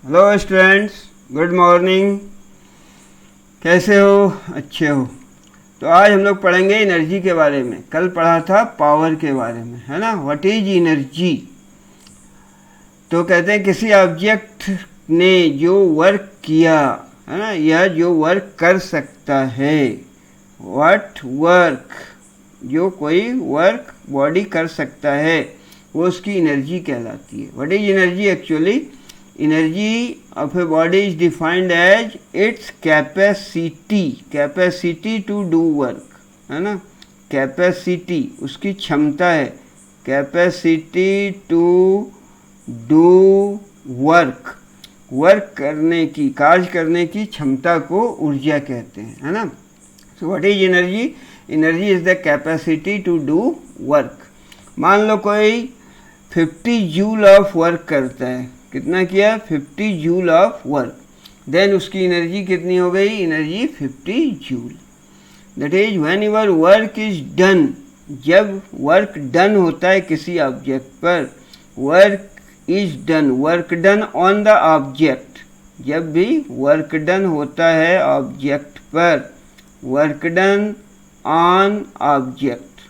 Hello students, good morning. कैसे हो? अच्छे हो? तो आज हम लोग पढ़ेंगे एनर्जी के बारे में। कल पढ़ा था पावर के बारे में, है ना। What is energy? तो कहते हैं किसी ऑब्जेक्ट ने जो वर्क किया, है ना, या जो वर्क कर सकता है। व्हाट वर्क, जो कोई वर्क बॉडी कर सकता है, वो उसकी एनर्जी कहलाती है। What is energy? Actually energy of a body is defined as its capacity to do work, है ना। कैपेसिटी उसकी क्षमता है, capacity to do work, work करने की, कार्य करने की क्षमता को ऊर्जा कहते हैं, है ना। So what is energy? Energy is the capacity to do work. मान लो कोई 50 जूल ऑफ वर्क करता है। कितना किया? 50 जूल ऑफ वर्क। देन उसकी एनर्जी कितनी हो गई? Energy 50 joule. That is when your work is done, जब वर्क डन होता है किसी ऑब्जेक्ट पर, work is done, work done on the object. जब भी वर्क डन होता है ऑब्जेक्ट पर, वर्क डन ऑन ऑब्जेक्ट,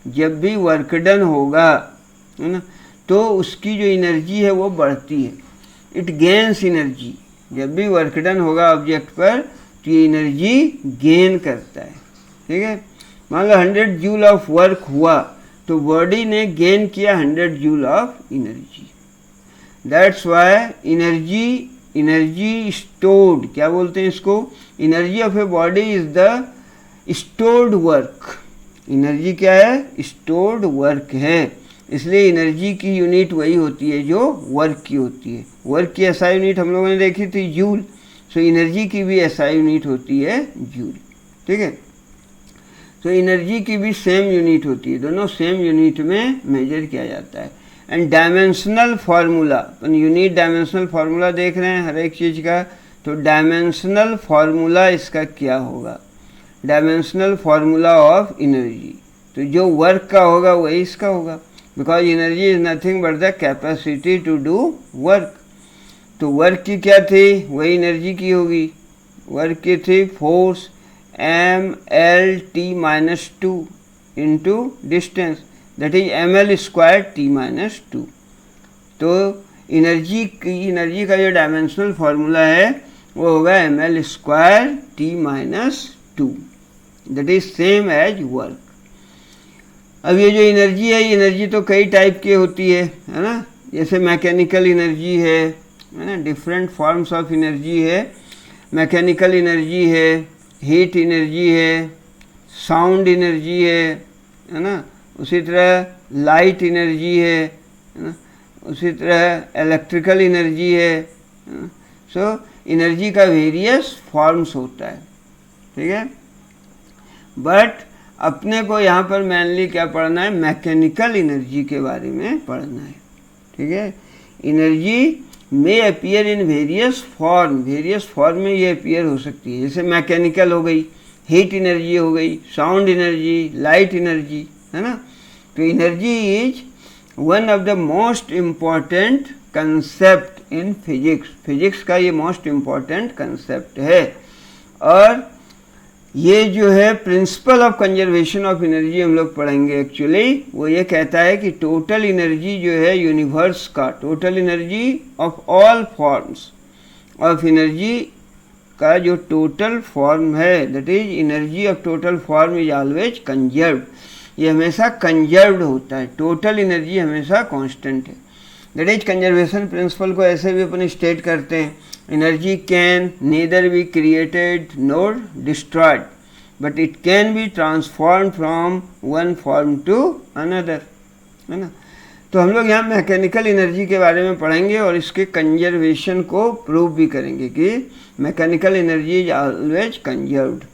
जब भी वर्क डन होगा, है ना, तो उसकी जो एनर्जी है वो बढ़ती है। It gains energy. जब भी वर्क डन होगा ऑब्जेक्ट पर तो ये एनर्जी गेन करता है। ठीक है। मान लो 100 जूल ऑफ वर्क हुआ तो बॉडी ने गेन किया 100 joule of energy. That's why energy stored, क्या बोलते हैं इसको? Energy of a body is the stored work. Energy क्या है? स्टोर्ड वर्क है। इसलिए एनर्जी की यूनिट वही होती है जो वर्क की होती है। वर्क की एसआई यूनिट हम लोगों ने देखी थी, जूल। सो एनर्जी की भी एसआई यूनिट होती है, जूल। ठीक है। तो एनर्जी की भी सेम यूनिट होती है, दोनों सेम यूनिट में मेजर किया जाता है। And dimensional formula, upon unit dimensional formula देख रहे हैं हर एक चीज़ का। तो डायमेंशनल फार्मूला इसका क्या होगा? डायमेंशनल फार्मूला ऑफ एनर्जी, तो जो वर्क का होगा वही इसका होगा। Because energy is nothing but the capacity to do work. तो वर्क की क्या थी? वही एनर्जी की होगी। वर्क की थी force mL(T-2) into distance, that is mL²T-2। तो एनर्जी का जो डायमेंशनल फार्मूला है वो होगा mL²T-2, that is same as work. अब ये जो एनर्जी है, ये एनर्जी तो कई टाइप की होती है ना। जैसे मैकेनिकल एनर्जी है ना, डिफरेंट फॉर्म्स ऑफ एनर्जी है। मैकेनिकल एनर्जी है, हीट एनर्जी है, साउंड एनर्जी है ना। उसी तरह लाइट एनर्जी है ना। उसी तरह इलेक्ट्रिकल एनर्जी है। सो एनर्जी का वेरियस फॉर्म्स होता है। ठीक है। बट अपने को यहाँ पर मेनली क्या पढ़ना है? मैकेनिकल एनर्जी के बारे में पढ़ना है। ठीक है। एनर्जी में appear in various form, various form में ये अपीयर हो सकती है। जैसे मैकेनिकल हो गई, हीट एनर्जी हो गई, साउंड एनर्जी, लाइट एनर्जी, है ना। तो energy is one of the most important concept in physics. Physics का ये मोस्ट इम्पॉर्टेंट कंसेप्ट है। और ये जो है principle of conservation of energy हम लोग पढ़ेंगे। एक्चुअली वो ये कहता है कि टोटल एनर्जी जो है यूनिवर्स का, total energy of all forms of energy का जो टोटल फॉर्म है, that is energy of total form is always conserved. ये हमेशा कंजर्व्ड होता है। टोटल एनर्जी हमेशा कांस्टेंट है। दैट इज कंजर्वेशन प्रिंसिपल को ऐसे भी अपन स्टेट करते हैं, energy can neither be created nor destroyed, but it can be transformed from one form to another, है ना। तो हम लोग यहाँ मैकेनिकल एनर्जी के बारे में पढ़ेंगे और इसके कंजर्वेशन को प्रूव भी करेंगे कि mechanical energy is always conserved.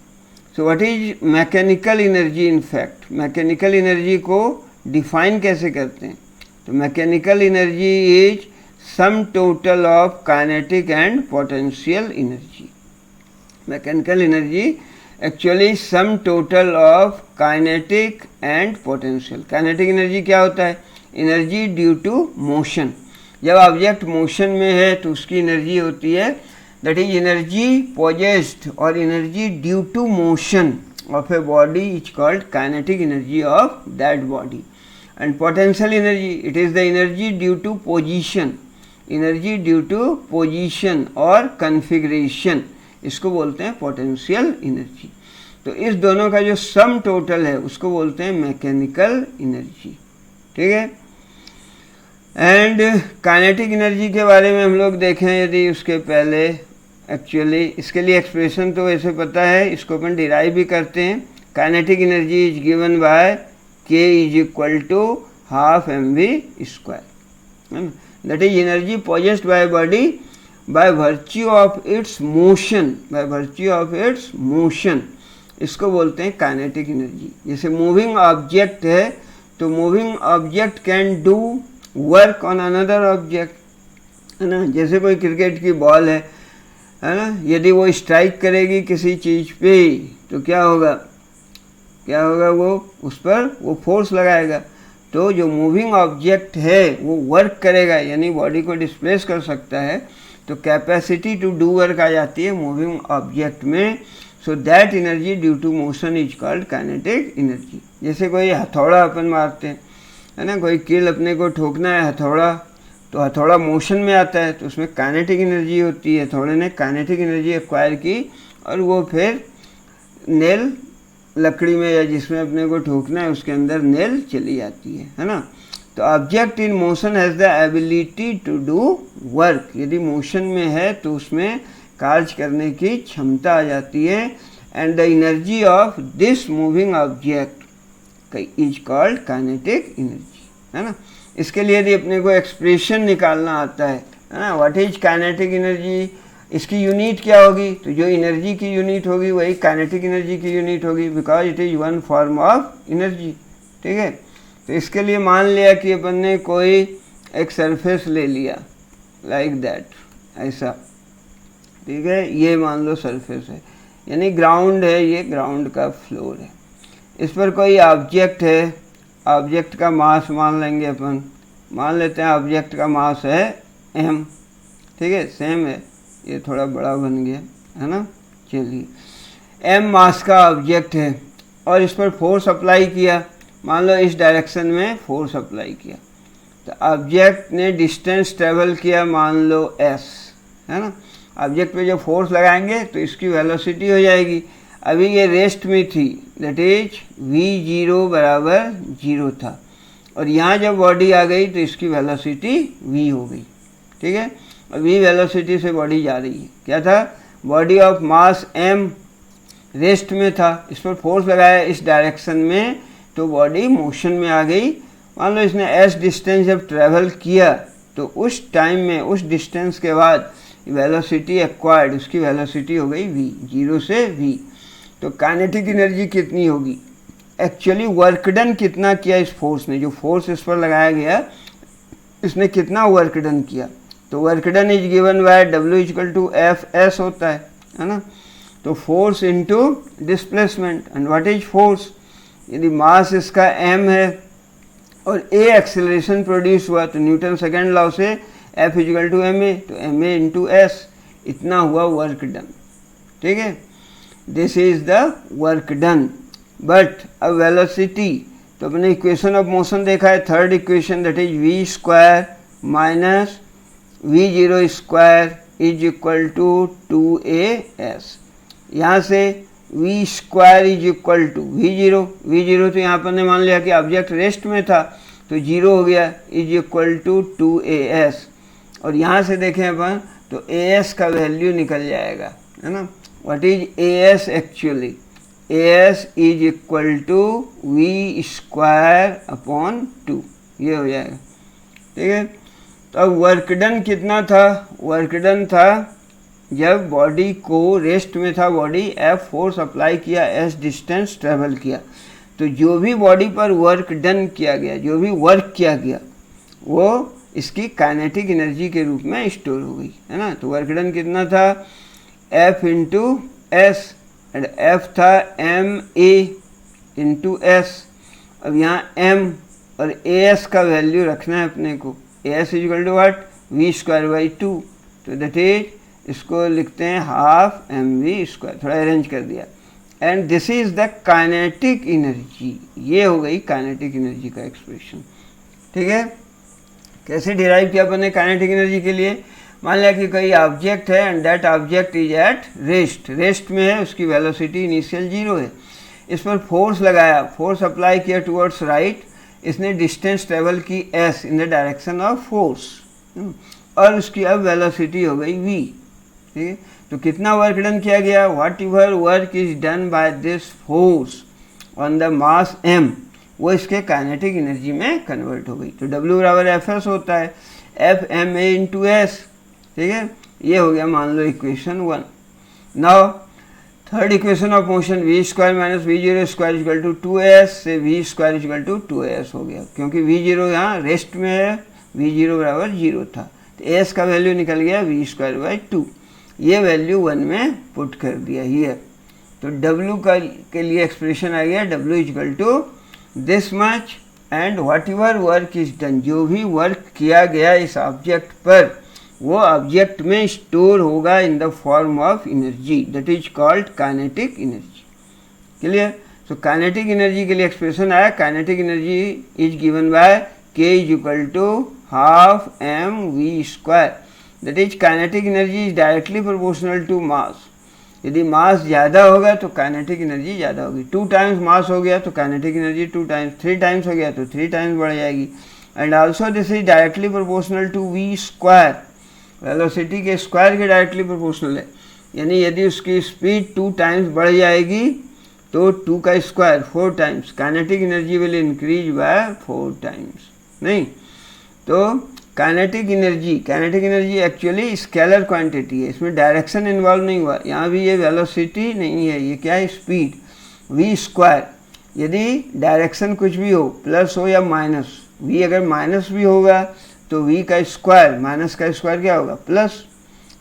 So what is mechanical energy? In fact mechanical energy को डिफाइन कैसे करते हैं? तो mechanical energy is sum total of kinetic and potential energy. Mechanical energy actually sum total of kinetic and potential. Kinetic energy क्या होता है? Energy due to motion. जब object motion में है तो उसकी एनर्जी होती है, दैट इज एनर्जी पॉजेस्ड और energy due to motion of a body is called kinetic energy of that body. And potential energy, it is the energy due to position, energy due to position और configuration, इसको बोलते हैं potential energy. तो इस दोनों का जो sum total है उसको बोलते हैं मैकेनिकल एनर्जी. ठीक है. एंड काइनेटिक एनर्जी के बारे में हम लोग देखें यदि उसके पहले, एक्चुअली इसके लिए एक्सप्रेशन तो वैसे पता है, इसको अपन डिराइव भी करते हैं. Kinetic energy is given by K is equal to half mv square, है ना. That is energy possessed by body by virtue of its motion, by virtue of its motion, इसको बोलते हैं काइनेटिक एनर्जी. जैसे moving object है तो moving object can do work on another object, है ना. जैसे कोई क्रिकेट की बॉल है ना, यदि वो स्ट्राइक करेगी किसी चीज़ पे तो क्या होगा, वो उस पर वो फोर्स लगाएगा. तो जो मूविंग ऑब्जेक्ट है वो वर्क करेगा, यानी बॉडी को डिस्प्लेस कर सकता है. तो कैपेसिटी टू डू वर्क आ जाती है मूविंग ऑब्जेक्ट में. So that energy due to motion is called kinetic energy. जैसे कोई हथौड़ा अपन मारते हैं, है ना, कोई कील अपने को ठोकना है हथौड़ा, तो हथौड़ा मोशन में आता है तो उसमें काइनेटिक एनर्जी होती है. हथौड़े ने काइनेटिक एनर्जी एक्वायर की और वो फिर नेल लकड़ी में या जिसमें अपने को ठोकना है उसके अंदर नेल चली जाती है ना. तो object in motion has the ability to do work. यदि मोशन में है तो उसमें कार्य करने की क्षमता आ जाती है. And the energy of this moving object is called kinetic energy, है ना. इसके लिए यदि अपने को एक्सप्रेशन निकालना आता है ना, व्हाट इज काइनेटिक एनर्जी, इसकी यूनिट क्या होगी, तो जो एनर्जी की यूनिट होगी वही काइनेटिक एनर्जी की यूनिट होगी, because it is one form of energy. ठीक है. तो इसके लिए मान लिया कि अपन ने कोई एक सरफेस ले लिया लाइक दैट, ऐसा. ठीक है. ये मान लो सरफेस है, यानी ग्राउंड है, ये ग्राउंड का फ्लोर है. इस पर कोई ऑब्जेक्ट है, ऑब्जेक्ट का मास मान लेंगे अपन, मान लेते हैं ऑब्जेक्ट का मास है m. ठीक है. सेम है, ये थोड़ा बड़ा बन गया, है ना. चलिए, m मास का ऑब्जेक्ट है और इस पर फोर्स अप्लाई किया, मान लो इस डायरेक्शन में फोर्स अप्लाई किया. तो ऑब्जेक्ट ने डिस्टेंस ट्रेवल किया मान लो s, है ना. ऑब्जेक्ट पे जो फोर्स लगाएंगे तो इसकी वेलोसिटी हो जाएगी. अभी ये रेस्ट में थी, दैट इज v0 बराबर 0 था, और यहाँ जब बॉडी आ गई तो इसकी वेलोसिटी v हो गई. ठीक है. और v वेलोसिटी से बॉडी जा रही है. क्या था, body of mass m rest में था, इस पर फोर्स लगाया इस डायरेक्शन में तो बॉडी मोशन में आ गई. मान लो इसने s डिस्टेंस जब ट्रैवल किया तो उस टाइम में, उस डिस्टेंस के बाद वेलोसिटी एक्वायर्ड, उसकी वेलोसिटी हो गई v, 0 से v. तो काइनेटिक एनर्जी कितनी होगी, एक्चुअली वर्क डन कितना किया इस फोर्स ने, जो फोर्स इस पर लगाया गया इसने कितना वर्क डन किया. तो work done is given by W equal to F S होता है ना. तो force into displacement. And what is force, यदि मास इसका m है और a एक्सेलरेशन प्रोड्यूस हुआ तो न्यूटन सेकेंड लॉ से F इक्वल टू ma, तो ma इंटू s, इतना हुआ वर्क डन. ठीक है. This is the work done. But अब वेलोसिटी, तो अपने इक्वेशन ऑफ मोशन देखा है, third equation, that is v square minus v0 square is equal to 2as. यहाँ से v square is equal to v0 तो यहाँ पर ने मान लिया कि ऑब्जेक्ट रेस्ट में था तो 0 हो गया, इज इक्वल टू 2as. और यहाँ से देखें अपन तो as का वैल्यू निकल जाएगा, है ना. What is as actually, as is equal to v square upon 2, ये हो जाएगा. ठीक है. तो अब वर्क डन कितना था, वर्क डन था जब बॉडी को रेस्ट में था, बॉडी F फोर्स अप्लाई किया, s डिस्टेंस ट्रेवल किया, तो जो भी बॉडी पर वर्क डन किया गया, जो भी वर्क किया गया वो इसकी काइनेटिक एनर्जी के रूप में स्टोर हो गई, है ना. तो वर्क डन कितना था, F into S, and F था ma इंटू एस. अब यहाँ m और as का वैल्यू रखना है अपने को. as is equal to what, V square by 2, तो दैट इज इसको लिखते हैं हाफ mv², थोड़ा अरेंज कर दिया। And this is the kinetic energy, ये हो गई काइनेटिक एनर्जी का एक्सप्रेशन। ठीक है, कैसे डिराइव किया अपन ने काइनेटिक एनर्जी के लिए? मान लिया कि कोई ऑब्जेक्ट है and that object is at rest, rest में है, उसकी वेलोसिटी इनिशियल 0 है, इस पर फोर्स लगाया, फोर्स अप्लाई किया टुवर्ड्स राइट, इसने डिस्टेंस ट्रेवल की s in the direction of force, और उसकी अब वेलोसिटी हो गई v। ठीक है, तो कितना वर्क डन किया गया? What ever work is done by this force on the mass m, वो इसके काइनेटिक एनर्जी में कन्वर्ट हो गई। तो W बराबर एफ होता है, F M A into S. ठीक है, ये हो गया मान लो equation 1। Now third equation of motion V square minus V zero square equal to 2s से we square equal to 2s हो गया, क्योंकि वी जीरो यहाँ रेस्ट में है, वी जीरो बराबर 0 था, तो एस का वैल्यू निकल गया वी स्क्वायर बाई 2, ये वैल्यू 1 में पुट कर दिया हियर। तो W का के लिए एक्सप्रेशन आ गया W equal to this much and whatever work is done, जो भी वर्क किया गया इस ऑब्जेक्ट पर वो ऑब्जेक्ट में स्टोर होगा in the form of energy, that is called kinetic energy. Clear? So kinetic energy के लिए एक्सप्रेशन आया, kinetic energy is given by k is equal to half mv², that is kinetic energy is directly proportional to mass. यदि mass ज़्यादा होगा तो kinetic energy ज़्यादा होगी, 2 times मास हो गया तो काइनेटिक एनर्जी 2 टाइम्स, 3 टाइम्स हो गया तो 3 टाइम्स बढ़ जाएगी। And also this is directly proportional to v², velocity के स्क्वायर के डायरेक्टली प्रोपोर्शनल है, यानी यदि उसकी स्पीड 2 टाइम्स बढ़ जाएगी तो 2 का square 4 times, kinetic energy will increase by 4 times. नहीं, तो kinetic energy actually scalar quantity है, इसमें डायरेक्शन इन्वॉल्व नहीं हुआ, यहाँ भी ये वेलोसिटी नहीं है, ये क्या है? स्पीड। v², यदि डायरेक्शन कुछ भी हो, प्लस हो या माइनस, v अगर माइनस भी होगा तो v का स्क्वायर माइनस का स्क्वायर क्या होगा? प्लस।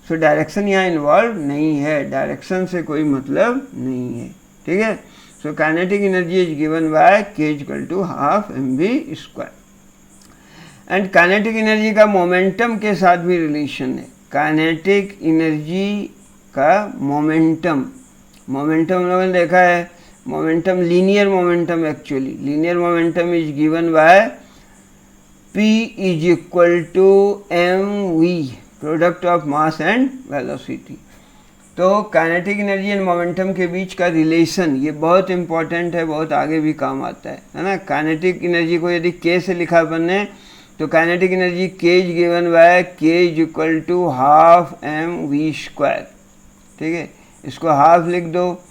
सो डायरेक्शन यहाँ इन्वॉल्व नहीं है, डायरेक्शन से कोई मतलब नहीं है। ठीक है, so kinetic energy is given by k equal to half mv²। And kinetic energy का मोमेंटम के साथ भी रिलेशन है। काइनेटिक एनर्जी का मोमेंटम हम लोगों ने देखा है, momentum linear momentum, actually linear momentum is given by p is equal to mv, product of mass and velocity. तो काइनेटिक एनर्जी एंड मोमेंटम के बीच का रिलेशन ये बहुत इंपॉर्टेंट है, बहुत आगे भी काम आता है ना। काइनेटिक एनर्जी को यदि k से लिखा अपन ने तो kinetic energy k is given by k is equal to half mv²। ठीक है, इसको हाफ लिख दो,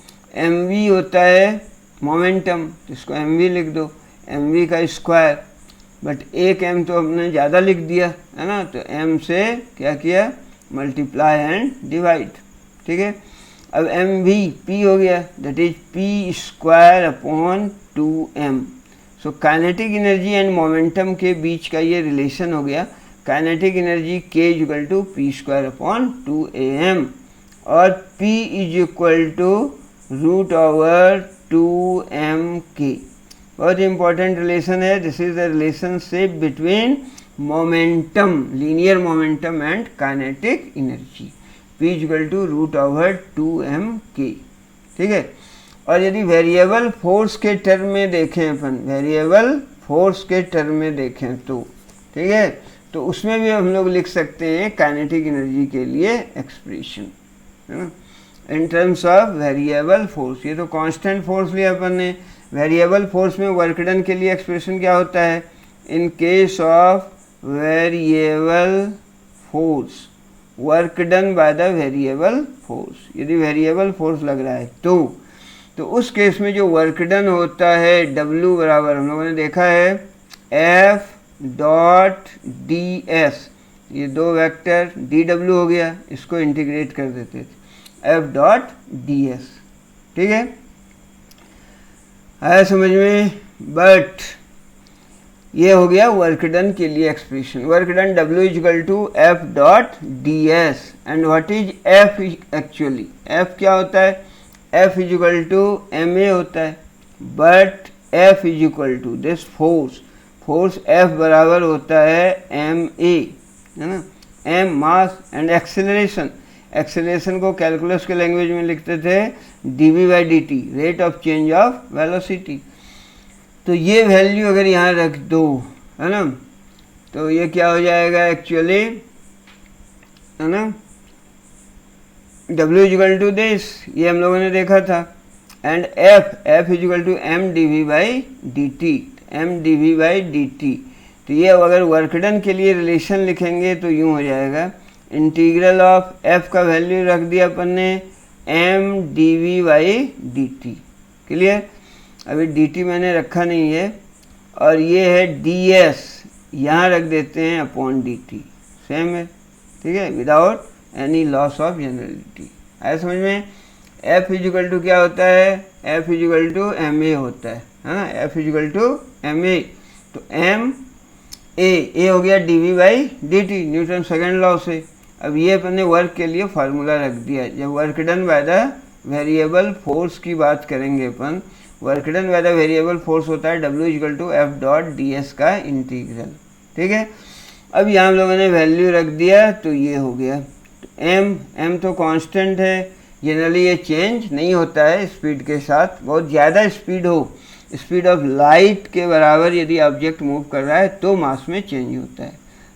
mv होता है मोमेंटम, इसको mv लिख दो, mv का स्क्वायर, बट एक m तो हमने ज़्यादा लिख दिया है ना, तो m से क्या किया? Multiply and divide. ठीक है, अब mv p हो गया, that is p² upon 2m। So kinetic energy and momentum के बीच का ये रिलेशन हो गया, kinetic energy k equal to p² upon 2am और p is equal to √2mk। बहुत इंपॉर्टेंट रिलेशन है, this is the relationship between momentum, linear momentum and kinetic energy, p equal to √2mk। ठीक है, और यदि variable force के term में देखें अपन, वेरिएबल फोर्स के टर्म में देखें तो ठीक है, तो उसमें भी हम लोग लिख सकते हैं काइनेटिक एनर्जी के लिए एक्सप्रेशन, है ना, in terms of variable force. ये तो कांस्टेंट फोर्स लिया अपन ने, वेरिएबल फोर्स में वर्क डन के लिए एक्सप्रेशन क्या होता है? In case of variable force, work done by the variable force, यदि वेरिएबल फोर्स लग रहा है तो उस केस में जो वर्क डन होता है W बराबर, हम लोगों ने देखा है F.ds, ये 2 वेक्टर dW हो गया, इसको इंटीग्रेट कर देते थे F.ds। ठीक है, आया समझ में? बट ये हो गया वर्क डन के लिए expression, work done W equal to F.ds and what is F actually? F क्या होता है? F is equal to ma होता है, but F is equal to this force F बराबर होता है ma, है ना, M mass and acceleration, acceleration को कैलकुलस के लैंग्वेज में लिखते थे dv/dt, rate of change of velocity. तो ये वैल्यू अगर यहाँ रख दो, है ना, तो ये क्या हो जाएगा एक्चुअली, है ना, W इक्वल टू दिस, ये हम लोगों ने देखा था, and F equal to mdv/dt, mdv/dt। तो ये अगर वर्क डन के लिए रिलेशन लिखेंगे तो यूँ हो जाएगा, इंटीग्रल ऑफ F का वैल्यू रख दिया अपन ने mdv/dt, क्लियर। अभी dt मैंने रखा नहीं है, और ये है ds, यहाँ रख देते हैं अपॉन dt, सेम है, ठीक है, without any loss of generality. आया समझ में। F इक्वल टू क्या होता है, F इक्वल टू ma होता है ना, F इक्वल टू ma, तो a हो गया dv/dt, न्यूटन सेकंड लॉ से। अब ये अपन ने वर्क के लिए फार्मूला रख दिया। जब work done by the variable force की बात करेंगे अपन, work done by the variable force होता है W इक्वल टू F.ds का इंटीग्रल, ठीक है। अब यहाँ हम लोगों ने वैल्यू रख दिया, तो ये हो गया। तो m तो कांस्टेंट है, जनरली ये चेंज नहीं होता है स्पीड के साथ। बहुत ज़्यादा स्पीड हो, स्पीड ऑफ लाइट के बराबर यदि ऑब्जेक्ट मूव कर रहा है तो मास में चेंज होता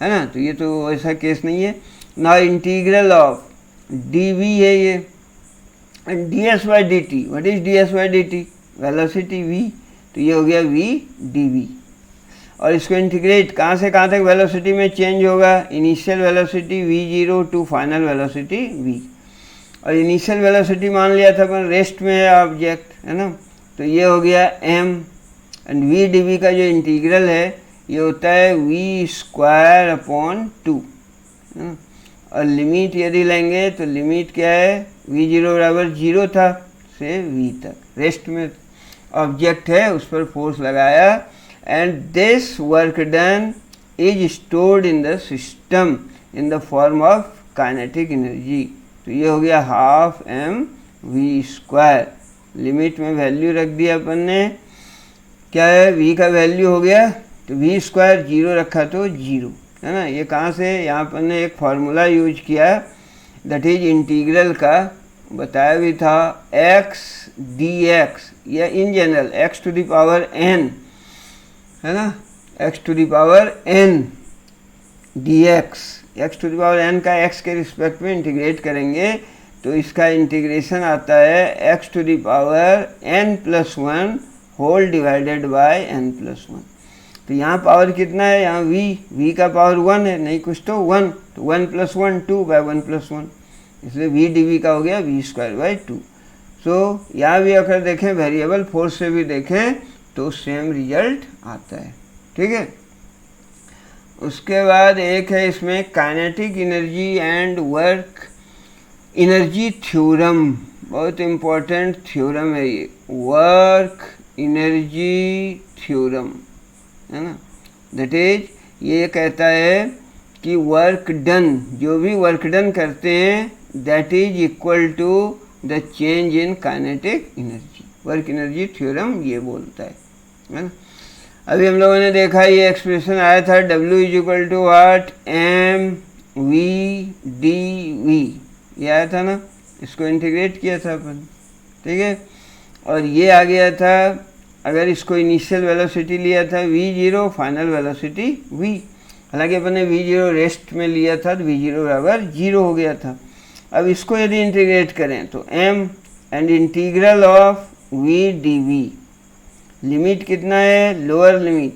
है ना। तो ये तो ऐसा केस नहीं है ना। इंटीग्रल ऑफ dv है ये, and ds/dt, what is ds/dt, velocity v, तो ये हो गया v dv। और इसको इंटीग्रेट कहाँ से कहाँ तक वेलोसिटी में चेंज होगा, initial velocity v0 to final velocity v। और इनिशियल वेलोसिटी मान लिया था अपन रेस्ट में है ऑब्जेक्ट, है ना, तो ये हो गया m, एंड v dv का जो इंटीग्रल है ये होता है v²/2, है ना। और लिमिट यदि लेंगे तो लिमिट क्या है, v0 बराबर 0 था से v तक, रेस्ट में ऑब्जेक्ट है, उस पर फोर्स लगाया, and this work done is stored in the system in the form of kinetic energy. तो ये हो गया हाफ mv²। लिमिट में वैल्यू रख दिया अपन ने, क्या है, v का वैल्यू हो गया, तो v² 0 रखा तो 0, है ना। ये कहाँ से, यहाँ अपन ने एक फार्मूला यूज किया, दैट इज इंटीग्रल का बताया भी था, x dx, या in general x to the power n, है ना, x to the power n dx, x to the power n का x के रिस्पेक्ट में इंटीग्रेट करेंगे तो इसका इंटीग्रेशन आता है x to the power n+1 whole divided by n+1। तो यहाँ पावर कितना है, यहाँ v का पावर 1 है, नहीं कुछ तो 1, तो 1+1 2/1+1, इसलिए v dv का हो गया v²/2। सो यहाँ भी अगर देखें वेरिएबल फोर्स से भी देखें तो सेम रिजल्ट आता है, ठीक है। उसके बाद एक है इसमें kinetic energy and work energy theorem, बहुत इम्पोर्टेंट थ्योरम है ये, वर्क एनर्जी थ्योरम, है ना। दैट इज ये कहता है कि वर्क डन, जो भी वर्क डन करते हैं, that is equal to the change in kinetic energy. Work energy theorem ये बोलता है ना। अभी हम लोगों ने देखा ये एक्सप्रेशन आया था W is equal to what mv/dv, ये आया था ना, इसको इंटीग्रेट किया था अपन, ठीक है। और ये आ गया था, अगर इसको इनिशियल वेलोसिटी लिया था v0, फाइनल वेलोसिटी v, हालांकि अपन ने v0 रेस्ट में लिया था तो v0 बराबर 0 हो गया था। अब इसको यदि इंटीग्रेट करें तो m and integral of v dv, limit कितना है, lower limit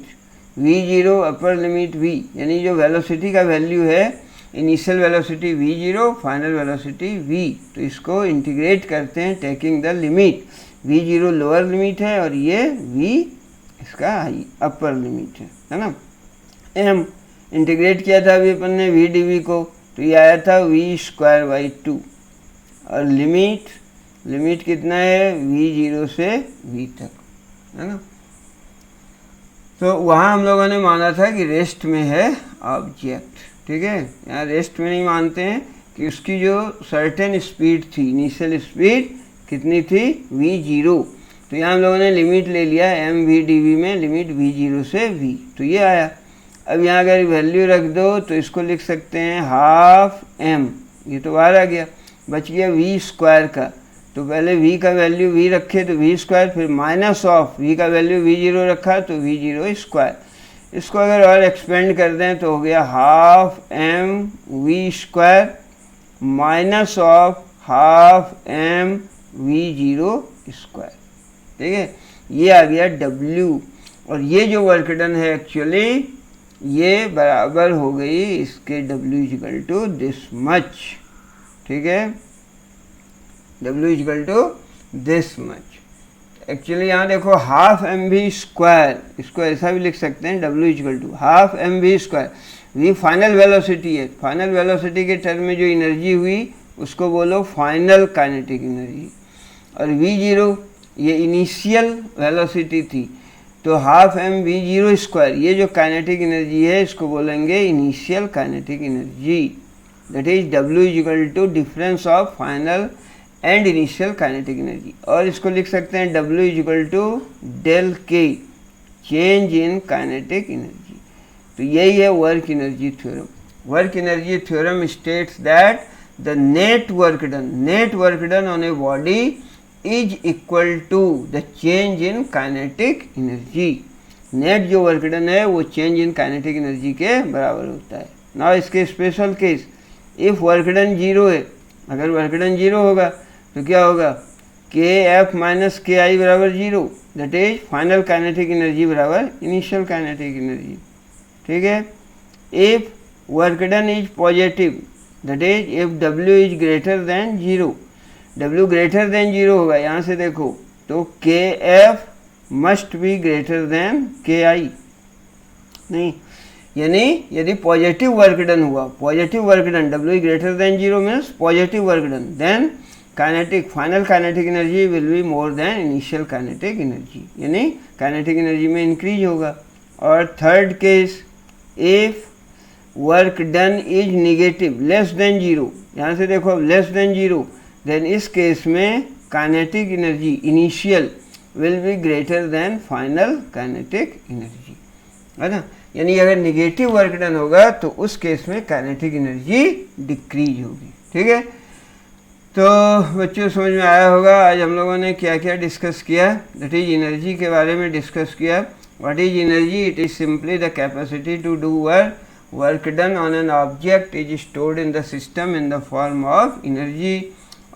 v0, upper limit v, यानी जो वेलोसिटी का वैल्यू है, initial velocity v0, final velocity v, तो इसको इंटीग्रेट करते हैं taking the limit. v0 lower limit है और ये v इसका हाई अपर लिमिट है ना। m इंटीग्रेट किया था अभी अपन ने v dv को, तो ये आया था v²/2, और लिमिट कितना है, v0 से v तक, है ना। तो वहाँ हम लोगों ने माना था कि रेस्ट में है ऑब्जेक्ट, ठीक है। यहाँ रेस्ट में नहीं मानते हैं कि उसकी जो सर्टेन स्पीड थी, इनिशियल स्पीड कितनी थी, v0, तो यहाँ हम लोगों ने लिमिट ले लिया mv/dv में, लिमिट v0 से v, तो ये आया। अब यहाँ अगर वैल्यू रख दो तो इसको लिख सकते हैं हाफ m, ये तो बाहर आ गया, बच गया v स्क्वायर का। तो पहले v का वैल्यू v रखे तो v स्क्वायर, फिर माइनस ऑफ v का वैल्यू v0 रखा तो v0 स्क्वायर। इसको अगर और एक्सपेंड कर दें तो हो गया half m v square minus of half m v0 square. ठीक है, ये आ गया w, और ये जो वर्क डन है एक्चुअली ये बराबर हो गई इसके w equal to this much. ठीक है, w equal to this much. Actually यहाँ देखो हाफ एम वी स्क्वायर, इसको ऐसा भी लिख सकते हैं w equal to half M V square. ये फाइनल वेलोसिटी है, फाइनल वेलोसिटी के टर्म में जो एनर्जी हुई उसको बोलो फाइनल काइनेटिक एनर्जी, और v0 ये इनिशियल वेलोसिटी थी, तो हाफ एम v0 स्क्वायर ये जो काइनेटिक एनर्जी है इसको बोलेंगे initial kinetic energy, that is w equal to difference of final and initial kinetic energy. और इसको लिख सकते हैं w equal to del k, change in kinetic energy. तो यही है work energy theorem. Work energy theorem states that the net work done on a body is equal to the change in kinetic energy. Net जो work done है वो change in kinetic energy के बराबर होता है। नाउ इसके special case, if work done zero है, अगर वर्क डन जीरो होगा तो क्या होगा, के एफ माइनस के आई बराबर zero, that is final kinetic energy बराबर इनिशियल काइनेटिक एनर्जी। ठीक है, if work done is positive, that is if W is greater than zero, W greater than zero होगा, यहाँ से देखो तो K F must be greater than K I, नहीं, यानी यदि पॉजिटिव वर्क डन हुआ, positive work done W greater than zero means positive work done, then kinetic final kinetic energy will be more than initial kinetic energy, यानी kinetic energy में increase होगा। और third case, if work done is negative less than zero, यहाँ से देखो अब less than zero, then इस case में kinetic energy initial will be greater then final kinetic energy, है ना। यानी अगर निगेटिव वर्क डन होगा तो उस केस में काइनेटिक एनर्जी डिक्रीज होगी। ठीक है, तो बच्चों समझ में आया होगा आज हम लोगों ने क्या क्या डिस्कस किया। दैट इज एनर्जी के बारे में डिस्कस किया। What is energy? It is simply the capacity to do work done on an object is stored in the system in the form of energy.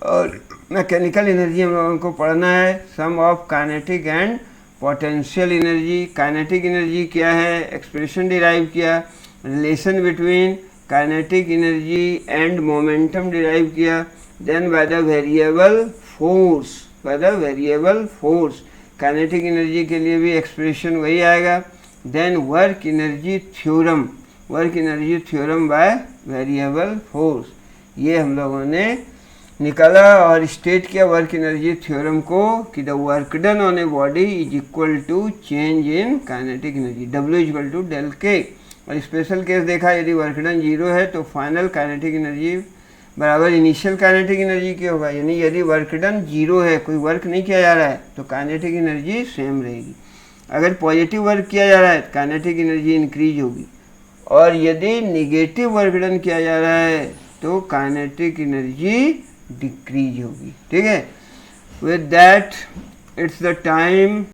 और मैकेनिकल एनर्जी हम लोगों को पढ़ना है, sum of kinetic and potential energy. Kinetic energy क्या है, expression derive किया, relation between kinetic energy and momentum derive किया, then by the variable force, kinetic energy के लिए भी एक्सप्रेशन वही आएगा। Then work energy theorem by variable force, ये हम लोगों ने निकाला और स्टेट किया वर्क एनर्जी थ्योरम को कि the work done on a body is equal to change in kinetic energy, W equal to del K. और स्पेशल केस देखा, यदि वर्क डन जीरो है तो फाइनल काइनेटिक एनर्जी बराबर इनिशियल काइनेटिक एनर्जी क्या होगा, यानी यदि वर्क डन जीरो है, कोई वर्क नहीं किया जा रहा है, तो काइनेटिक एनर्जी सेम रहेगी। अगर पॉजिटिव वर्क किया जा रहा है तो काइनेटिक एनर्जी इंक्रीज होगी, और यदि निगेटिव वर्क डन किया जा रहा है तो काइनेटिक एनर्जी डिक्रीज होगी। ठीक है, with that it's the time